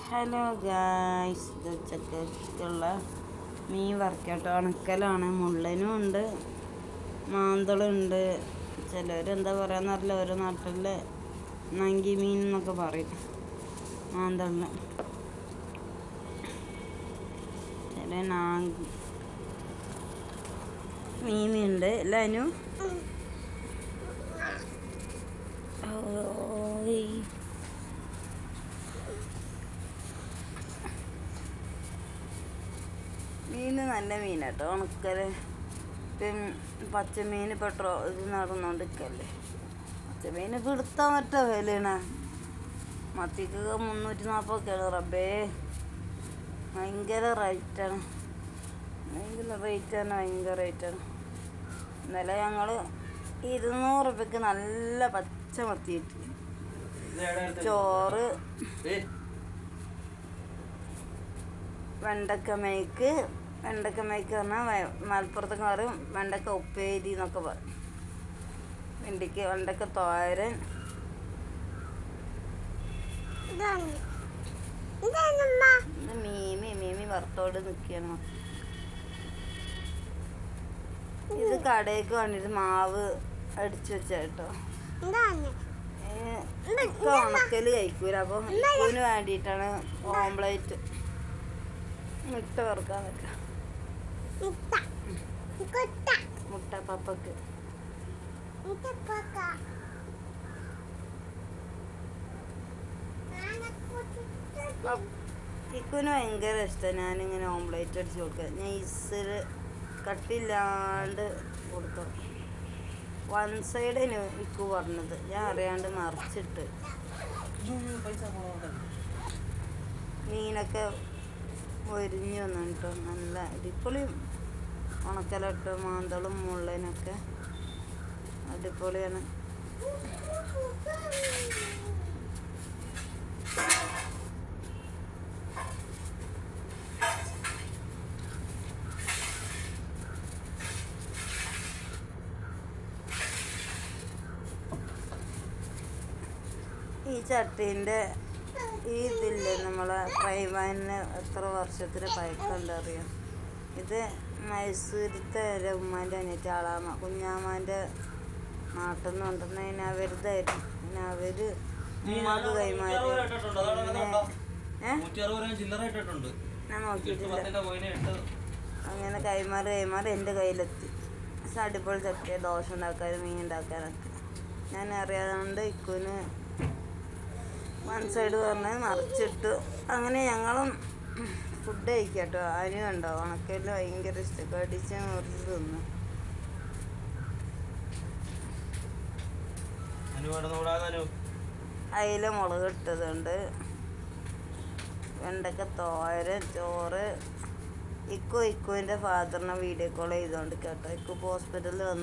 Hello guys, ഇത് ഉച്ചക്കുള്ള മീൻ വറുക്കട്ടോ. ഉണക്കലാണ്. മുള്ളനും ഉണ്ട്, മാന്തളുണ്ട്. ചിലവരെന്താ പറയാന്നറിയില്ല, ഓരോ നാട്ടിലെ നങ്കി മീൻ എന്നൊക്കെ പറയും മാന്തളിന്. ചില മീനുണ്ട് എല്ലാനും. മീൻ നല്ല മീനാട്ടോ, ഉണക്കല്. പച്ചമീൻ ഇപ്പോൾ ഇത് നടന്നുകൊണ്ടിരിക്കല്ലേ. പച്ചമീൻ പിടുത്താൻ പറ്റ വിലയാണ്. മത്തിക്ക് 340 റബ്ബേ, ഭയങ്കര റേറ്റാണ്. ഭയങ്കര റേറ്റാണ്. ഇന്നലെ ഞങ്ങൾ 200 രൂപയ്ക്ക് നല്ല പച്ച മത്തി കിട്ടി. ചോറ്, വെണ്ടക്ക മേക്ക് പറഞ്ഞാൽ മലപ്പുറത്തൊക്കെ പറയും വെണ്ടക്ക ഉപ്പേരി എന്നൊക്കെ പറയും. വെണ്ടക്ക തോരൻ, മീമി വറുത്തോട് നിൽക്കുകയാണ്. ഇത് കടയ്ക്ക് വേണ്ടിയിട്ട് മാവ് അടിച്ചു വെച്ചേട്ടോ. ഉണക്കല് കഴിക്കൂല, അപ്പോൾ ഇതിന് വേണ്ടിയിട്ടാണ് ഓംപ്ലേറ്റ് മുട്ട വറുക്കാൻ വെക്കുക. മുട്ട പപ്പക്ക് ഇക്കുന് ഭയങ്കര ഇഷ്ടമാണ് ഞാനിങ്ങനെ ഓംപ്ലേറ്റ് അടിച്ച് കൊടുക്കുക. നൈസിൽ കട്ടില്ലാണ്ട് കൊടുക്കണം. വൺ സൈഡിന് ഇക്കു പറഞ്ഞത്, ഞാൻ അറിയാണ്ട് മറിച്ചിട്ട്. മീനൊക്കെ ഒരിഞ്ഞു വന്നിട്ടോ, നല്ല അടിപൊളി ഉണക്കലിട്ട് മാന്തളും മുള്ളനൊക്കെ അടിപൊളിയാണ്. ഈ ചട്ടീൻ്റെ ഈ ഇതില്ലേ, നമ്മളെ ഫ്രൈ പാനിന് എത്ര വർഷത്തിന് പഴക്കമുണ്ട് അറിയാം. ഇത് മൈസൂരത്തെ ഉമ്മാൻ്റെ അനിയത്തി ആളാമ കുഞ്ഞാമാൻ്റെ നാട്ടിൽ നിന്ന് കൊണ്ടുവന്നതിന് അവരുതായിരുന്നു. പിന്നെ അവർ ഉമ്മാക്ക് കൈമാറി. ഞാൻ നോക്കിയിട്ടില്ല. അങ്ങനെ കൈമാറി എൻ്റെ കയ്യിലെത്തി. പക്ഷെ അടിപൊളി ചട്ടിയ ദോശ ഉണ്ടാക്കാനും മീൻ ഉണ്ടാക്കാനൊക്കെ. ഞാൻ അറിയാതുകൊണ്ട് ഇക്കുന് വൺ സൈഡ് പറഞ്ഞ് മറിച്ചിട്ടു. അങ്ങനെ ഞങ്ങളും ഫുഡ് കഴിക്കാട്ടോ. അതിനും ഉണ്ടോ ഉണക്കല് ഭയങ്കര ഇഷ്ടം. കടിച്ച് മുറിച്ച് തിന്നു. അതിൽ മുളക് ഇട്ടതുണ്ട്, വെണ്ടക്ക തോരൻ, ചോറ്. ഇക്കുവിൻ്റെ ഫാദറിനെ വീഡിയോ കോൾ ചെയ്തുകൊണ്ട് കേട്ടോ. ഇക്കു ഹോസ്പിറ്റലിൽ വന്ന്